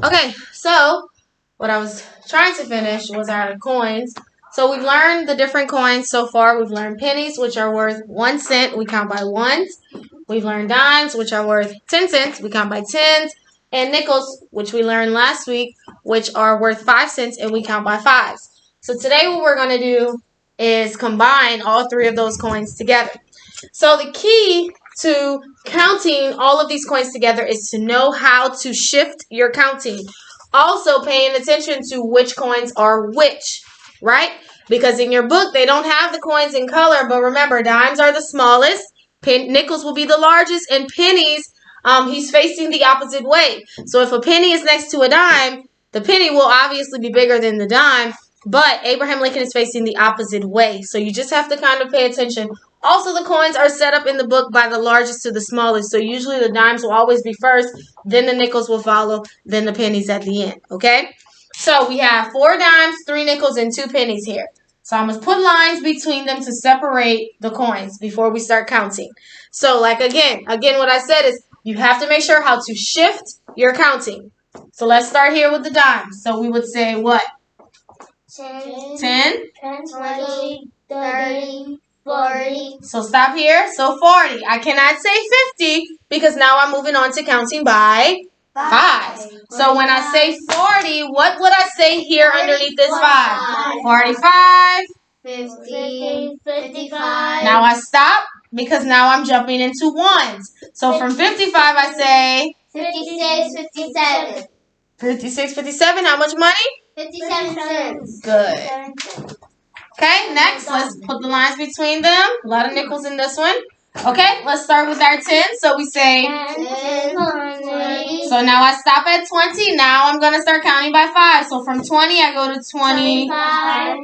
Okay, so what I was trying to finish was our coins. So we've learned the different coins so far. We've learned pennies, which are worth 1 cent. We count by ones. We've learned dimes, which are worth 10 cents. We count by tens. And nickels, which we learned last week, which are worth 5 cents, and we count by fives. So today what we're going to do is combine all three of those coins together. So the key to counting all of these coins together is to know how to shift your counting. Also paying attention to which coins are which, right? Because in your book, they don't have the coins in color, but remember, dimes are the smallest, nickels will be the largest, and pennies, he's facing the opposite way. So if a penny is next to a dime, the penny will obviously be bigger than the dime, but Abraham Lincoln is facing the opposite way. So you just have to kind of pay attention. Also, the coins are set up in the book by the largest to the smallest. So usually the dimes will always be first, then the nickels will follow, then the pennies at the end, okay? So we have 4 dimes, 3 nickels, and 2 pennies here. So I'm going to put lines between them to separate the coins before we start counting. So like again what I said is you have to make sure how to shift your counting. So let's start here with the dimes. So we would say what? 10, 20, 30, 40. So stop here. So 40. I cannot say 50 because now I'm moving on to counting by 5. So when I say 40, what would I say here underneath this 5? 45. 50, 55. Now I stop because now I'm jumping into ones. So from 55 I say 56, 57. 56, 57. How much money? 57 cents. Good. Okay, next, let's put the lines between them. A lot of nickels in this one. Okay, let's start with our 10. So we say, 10, 20. So now I stop at 20. Now I'm going to start counting by 5. So from 20, I go to 20. 25,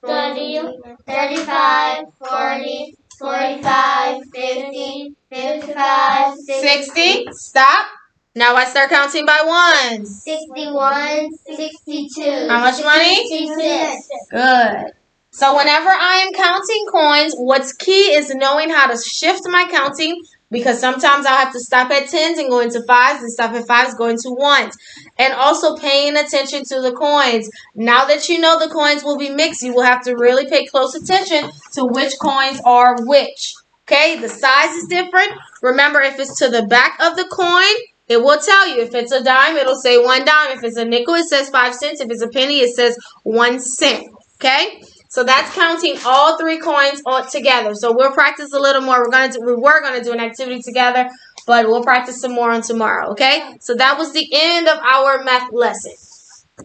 30, 35, 40, 45, 50, 55, 60. Stop. Now I start counting by ones. 61, 62. How much money? 66. Good. So whenever I am counting coins, what's key is knowing how to shift my counting because sometimes I'll have to stop at 10s and go into 5s and stop at 5s, go into 1s. And also paying attention to the coins. Now that you know the coins will be mixed, you will have to really pay close attention to which coins are which. Okay, the size is different. Remember, if it's to the back of the coin, it will tell you. If it's a dime, it'll say 1 dime. If it's a nickel, it says 5 cents. If it's a penny, it says 1 cent. Okay? So that's counting all 3 coins all together. So we'll practice a little more. We were gonna do an activity together, but we'll practice some more on tomorrow. Okay? So that was the end of our math lesson.